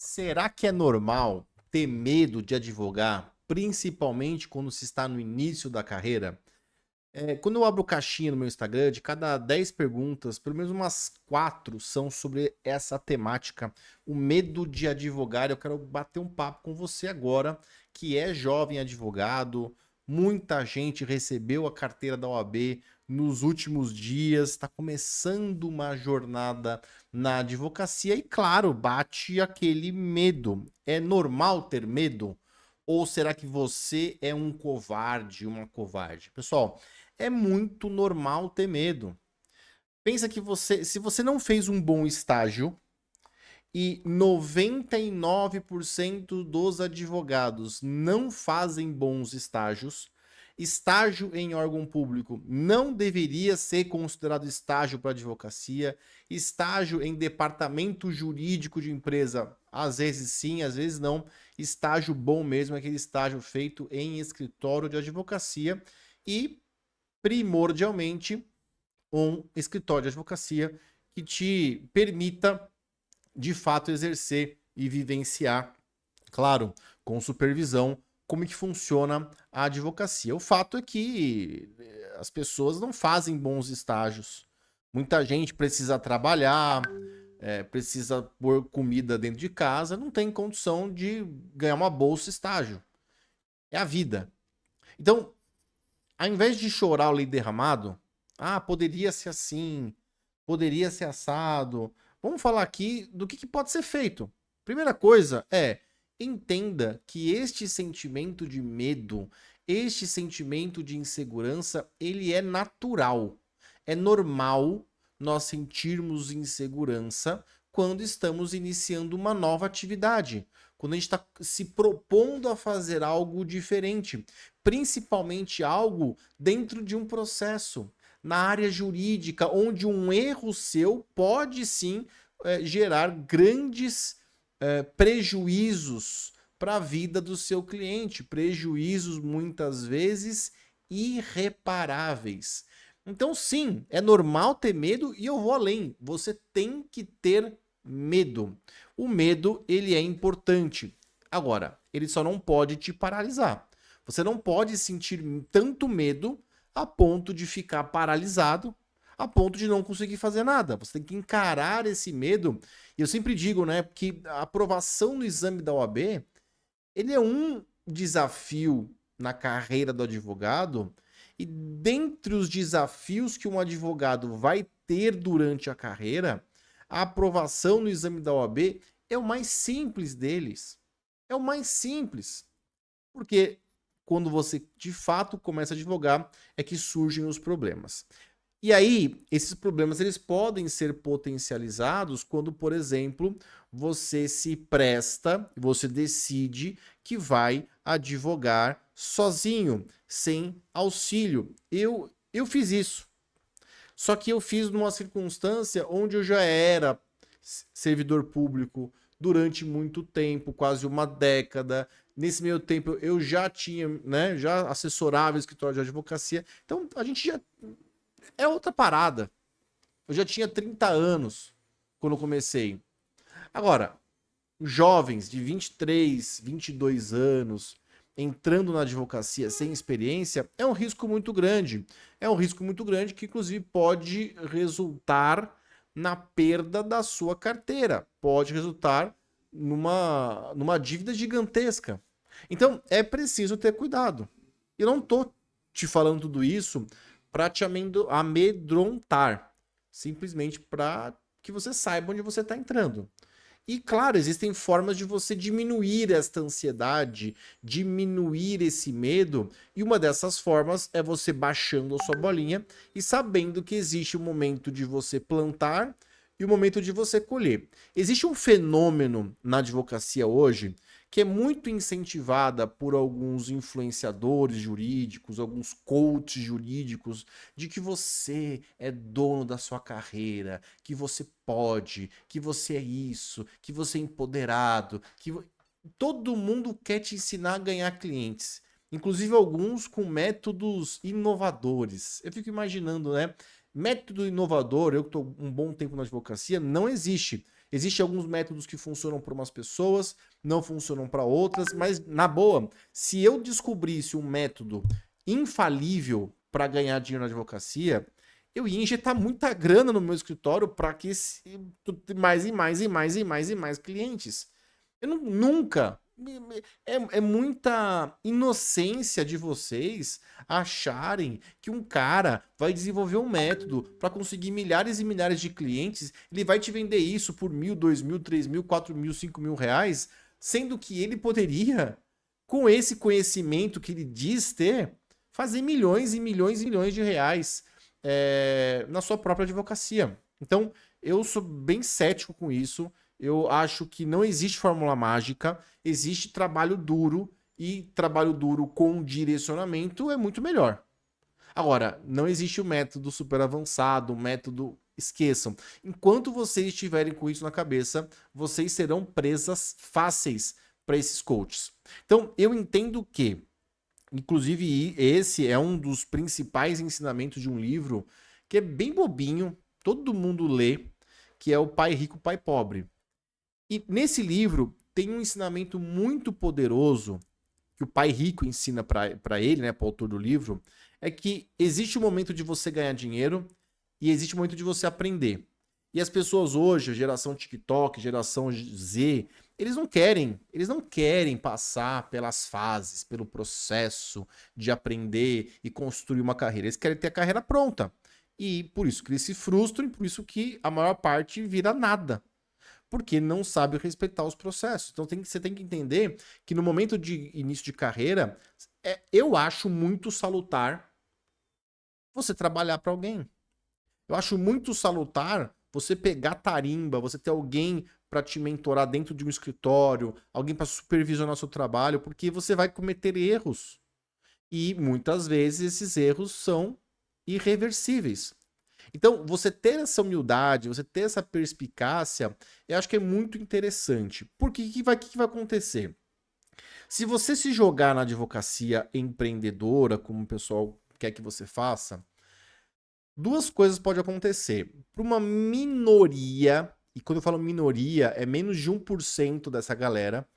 Será que é normal ter medo de advogar, principalmente quando se está no início da carreira? Quando eu abro caixinha no meu Instagram, de cada 10 perguntas, pelo menos umas 4 são sobre essa temática, o medo de advogar. Eu quero bater um papo com você agora, que é jovem advogado, muita gente recebeu a carteira da OAB nos últimos dias, está começando uma jornada na advocacia e, claro, bate aquele medo. É normal ter medo? Ou será que você é um covarde, uma covarde? Pessoal, é muito normal ter medo. Pensa que se você não fez um bom estágio e 99% dos advogados não fazem bons estágios, estágio em órgão público não deveria ser considerado estágio para advocacia, estágio em departamento jurídico de empresa, às vezes sim, às vezes não. Estágio bom mesmo é aquele estágio feito em escritório de advocacia e primordialmente um escritório de advocacia que te permita de fato exercer e vivenciar, claro, com supervisão, como que funciona a advocacia. O fato é que as pessoas não fazem bons estágios. Muita gente precisa trabalhar, precisa pôr comida dentro de casa, não tem condição de ganhar uma bolsa estágio. É a vida. Então, ao invés de chorar o leite derramado, poderia ser assim, poderia ser assado. Vamos falar aqui do que pode ser feito. Primeira coisa é, entenda que este sentimento de medo, este sentimento de insegurança, ele é natural. É normal nós sentirmos insegurança quando estamos iniciando uma nova atividade, quando a gente está se propondo a fazer algo diferente, principalmente algo dentro de um processo, na área jurídica, onde um erro seu pode sim gerar grandes prejuízos para a vida do seu cliente, prejuízos muitas vezes irreparáveis. Então, sim, é normal ter medo e eu vou além. Você tem que ter medo. O medo, ele é importante. Agora, ele só não pode te paralisar. Você não pode sentir tanto medo a ponto de ficar paralisado, a ponto de não conseguir fazer nada. Você tem que encarar esse medo. E eu sempre digo, né, que a aprovação no exame da OAB, ele é um desafio na carreira do advogado, e dentre os desafios que um advogado vai ter durante a carreira, a aprovação no exame da OAB é o mais simples deles. É o mais simples. Porque quando você de fato começa a advogar, é que surgem os problemas. E aí, esses problemas eles podem ser potencializados quando, por exemplo, você se presta, você decide que vai advogar sozinho, sem auxílio. Eu fiz isso. Só que eu fiz numa circunstância onde eu já era servidor público durante muito tempo, quase uma década. Nesse meio tempo eu já tinha, né, já assessorava o escritório de advocacia. Então a gente já é outra parada. Eu já tinha 30 anos quando eu comecei. Agora, jovens de 23, 22 anos entrando na advocacia sem experiência é um risco muito grande. É um risco muito grande que, inclusive, pode resultar na perda da sua carteira. Pode resultar numa dívida gigantesca. Então, é preciso ter cuidado. Eu não estou te falando tudo isso para te amedrontar. Simplesmente para que você saiba onde você está entrando. E claro, existem formas de você diminuir esta ansiedade, diminuir esse medo, e uma dessas formas é você baixando a sua bolinha e sabendo que existe o momento de você plantar e o momento de você colher. Existe um fenômeno na advocacia hoje que é muito incentivada por alguns influenciadores jurídicos, alguns coaches jurídicos, de que você é dono da sua carreira, que você pode, que você é isso, que você é empoderado, todo mundo quer te ensinar a ganhar clientes. Inclusive alguns com métodos inovadores. Eu fico imaginando, né? Método inovador, eu que estou um bom tempo na advocacia, não existe. Existem alguns métodos que funcionam para umas pessoas, não funcionam para outras, mas na boa, se eu descobrisse um método infalível para ganhar dinheiro na advocacia, eu ia injetar muita grana no meu escritório para que mais e mais e mais e mais e mais clientes. Eu nunca. É muita inocência de vocês acharem que um cara vai desenvolver um método para conseguir milhares e milhares de clientes, ele vai te vender isso por 1.000, 2.000, 3.000, 4.000, 5.000 reais, sendo que ele poderia, com esse conhecimento que ele diz ter, fazer milhões e milhões e milhões de reais na sua própria advocacia. Então, eu sou bem cético com isso. Eu acho que não existe fórmula mágica, existe trabalho duro e trabalho duro com direcionamento é muito melhor. Agora, não existe o método super avançado, o método... Esqueçam. Enquanto vocês estiverem com isso na cabeça, vocês serão presas fáceis para esses coaches. Então, eu entendo que, inclusive, esse é um dos principais ensinamentos de um livro que é bem bobinho, todo mundo lê, que é o Pai Rico, Pai Pobre. E nesse livro tem um ensinamento muito poderoso que o pai rico ensina para ele, né, para o autor do livro, é que existe um momento de você ganhar dinheiro e existe um momento de você aprender. E as pessoas hoje, a geração TikTok, geração Z, eles não querem passar pelas fases, pelo processo de aprender e construir uma carreira. Eles querem ter a carreira pronta. E por isso que eles se frustram e por isso que a maior parte vira nada. Porque não sabe respeitar os processos. Então você tem que entender que no momento de início de carreira, eu acho muito salutar você trabalhar para alguém. Eu acho muito salutar você pegar tarimba, você ter alguém para te mentorar dentro de um escritório, alguém para supervisionar seu trabalho, porque você vai cometer erros. E muitas vezes esses erros são irreversíveis. Então, você ter essa humildade, você ter essa perspicácia, eu acho que é muito interessante. Porque o que vai acontecer? Se você se jogar na advocacia empreendedora, como o pessoal quer que você faça, duas coisas podem acontecer. Para uma minoria, e quando eu falo minoria, é menos de 1% dessa galera,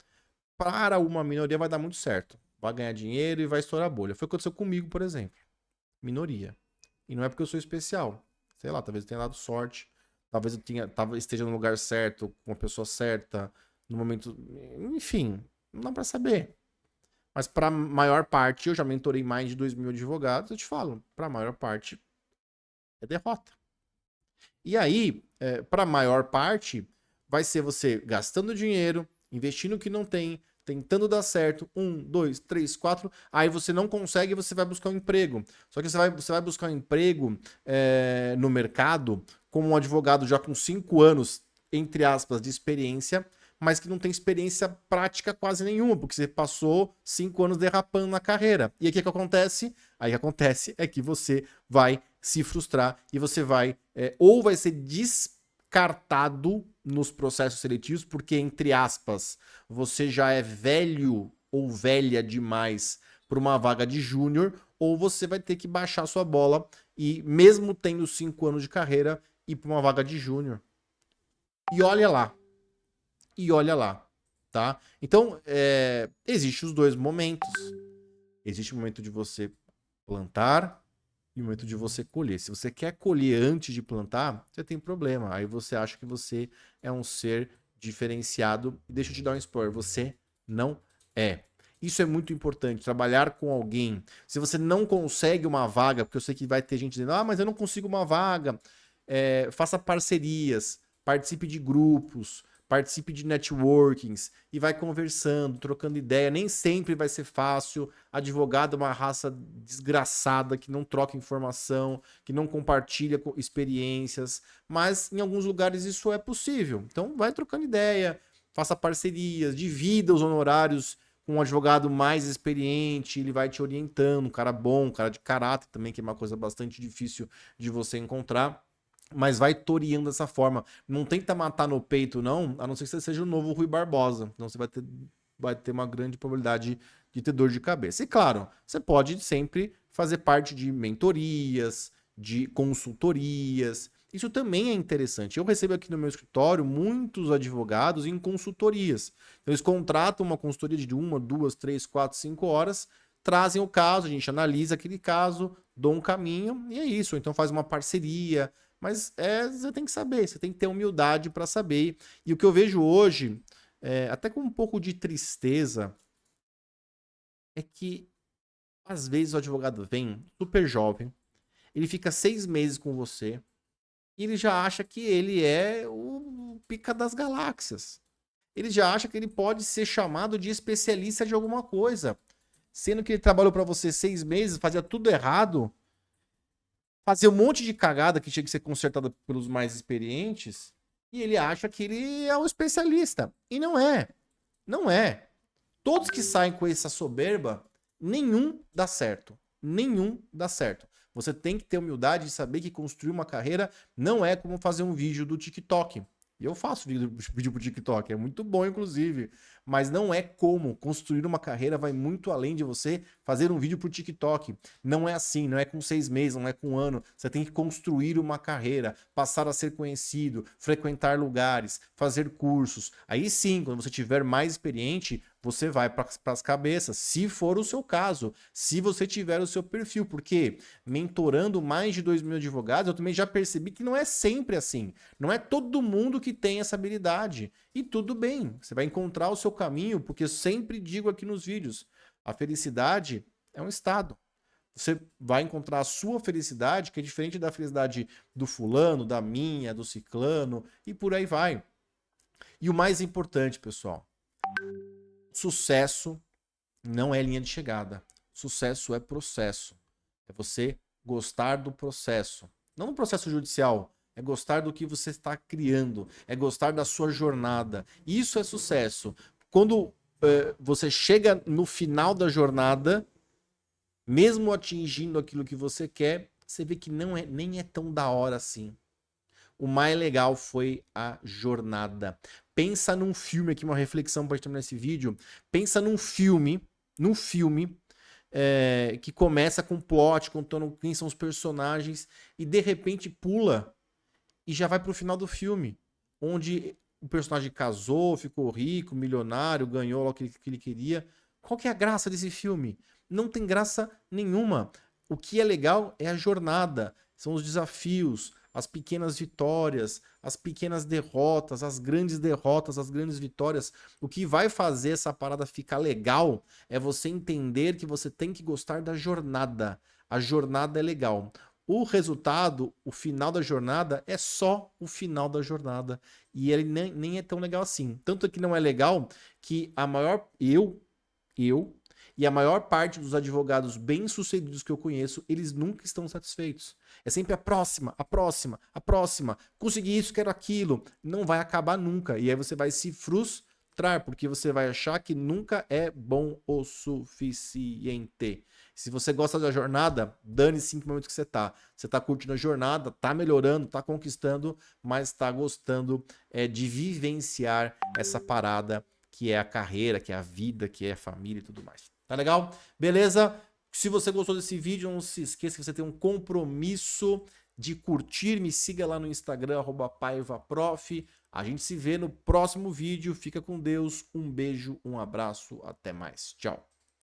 para uma minoria vai dar muito certo. Vai ganhar dinheiro e vai estourar a bolha. Foi o que aconteceu comigo, por exemplo. Minoria. E não é porque eu sou especial. Sei lá, talvez eu tenha dado sorte. Talvez eu esteja no lugar certo, com a pessoa certa, no momento... Enfim, não dá pra saber. Mas pra maior parte, eu já mentorei mais de 2.000 advogados, eu te falo, pra maior parte é derrota. E aí, pra maior parte, vai ser você gastando dinheiro, investindo o que não tem, tentando dar certo, 1, 2, 3, 4, aí você não consegue e você vai buscar um emprego. Só que você vai buscar um emprego no mercado como um advogado já com 5 anos, entre aspas, de experiência, mas que não tem experiência prática quase nenhuma, porque você passou 5 anos derrapando na carreira. E aí o que acontece? Aí o que acontece é que você vai se frustrar e você vai, ou vai ser descartado nos processos seletivos, porque, entre aspas, você já é velho ou velha demais para uma vaga de júnior, ou você vai ter que baixar sua bola e, mesmo tendo 5 anos de carreira, ir para uma vaga de júnior. E olha lá. E olha lá, tá? Então, existem os dois momentos. Existe o momento de você plantar e o momento de você colher. Se você quer colher antes de plantar, você tem problema. Aí você acha que você é um ser diferenciado. Deixa eu te dar um spoiler, você não é. Isso é muito importante, trabalhar com alguém. Se você não consegue uma vaga, porque eu sei que vai ter gente dizendo, mas eu não consigo uma vaga, faça parcerias, participe de grupos, participe de networkings e vai conversando, trocando ideia. Nem sempre vai ser fácil. Advogado é uma raça desgraçada que não troca informação, que não compartilha experiências, mas em alguns lugares isso é possível. Então vai trocando ideia, faça parcerias, divida os honorários com um advogado mais experiente, ele vai te orientando, um cara bom, um cara de caráter também, que é uma coisa bastante difícil de você encontrar. Mas vai toreando dessa forma. Não tenta matar no peito, não, a não ser que você seja o novo Rui Barbosa. Então você vai ter uma grande probabilidade de ter dor de cabeça. E claro, você pode sempre fazer parte de mentorias, de consultorias. Isso também é interessante. Eu recebo aqui no meu escritório muitos advogados em consultorias. Então, eles contratam uma consultoria de 1, 2, 3, 4, 5 horas, trazem o caso, a gente analisa aquele caso, dou um caminho e é isso. Então faz uma parceria, mas você tem que saber, você tem que ter humildade para saber. E o que eu vejo hoje, até com um pouco de tristeza, é que às vezes o advogado vem super jovem, ele fica 6 meses com você e ele já acha que ele é o pica das galáxias. Ele já acha que ele pode ser chamado de especialista de alguma coisa. Sendo que ele trabalhou para você 6 meses, fazia tudo errado, fazia um monte de cagada que tinha que ser consertada pelos mais experientes, e ele acha que ele é um especialista. E não é. Não é. Todos que saem com essa soberba, nenhum dá certo. Nenhum dá certo. Você tem que ter humildade de saber que construir uma carreira não é como fazer um vídeo do TikTok. E eu faço vídeo pro TikTok, é muito bom, inclusive. Mas não é como. Construir uma carreira vai muito além de você fazer um vídeo pro TikTok. Não é assim, não é com 6 meses, não é com 1 ano. Você tem que construir uma carreira, passar a ser conhecido, frequentar lugares, fazer cursos. Aí sim, quando você tiver mais experiente, você vai para as cabeças, se for o seu caso, se você tiver o seu perfil, porque mentorando mais de 2.000 advogados, eu também já percebi que não é sempre assim. Não é todo mundo que tem essa habilidade. E tudo bem, você vai encontrar o seu caminho, porque eu sempre digo aqui nos vídeos, a felicidade é um estado. Você vai encontrar a sua felicidade, que é diferente da felicidade do fulano, da minha, do ciclano, e por aí vai. E o mais importante, pessoal, sucesso não é linha de chegada. Sucesso é processo. É você gostar do processo. Não do processo judicial. É gostar do que você está criando. É gostar da sua jornada. Isso é sucesso. Quando você chega no final da jornada, mesmo atingindo aquilo que você quer, você vê que nem é tão da hora assim. O mais legal foi a jornada. Pensa num filme aqui, uma reflexão para terminar esse vídeo. Pensa num filme que começa com plot, contando quem são os personagens e de repente pula e já vai pro final do filme, onde o personagem casou, ficou rico, milionário, ganhou o que ele queria. Qual que é a graça desse filme? Não tem graça nenhuma. O que é legal é a jornada, são os desafios, as pequenas vitórias, as pequenas derrotas, as grandes vitórias. O que vai fazer essa parada ficar legal é você entender que você tem que gostar da jornada. A jornada é legal. O resultado, o final da jornada, é só o final da jornada. E ele nem é tão legal assim. Tanto que não é legal que a maior... Eu e a maior parte dos advogados bem-sucedidos que eu conheço, eles nunca estão satisfeitos. É sempre a próxima, a próxima, a próxima. Consegui isso, quero aquilo. Não vai acabar nunca. E aí você vai se frustrar, porque você vai achar que nunca é bom o suficiente. Se você gosta da jornada, dane-se em que momento que você tá. Você tá curtindo a jornada, tá melhorando, tá conquistando, mas tá gostando de vivenciar essa parada que é a carreira, que é a vida, que é a família e tudo mais. Tá legal? Beleza? Se você gostou desse vídeo, não se esqueça que você tem um compromisso de curtir. Me siga lá no Instagram, @paivaprof. A gente se vê no próximo vídeo. Fica com Deus. Um beijo, um abraço. Até mais. Tchau.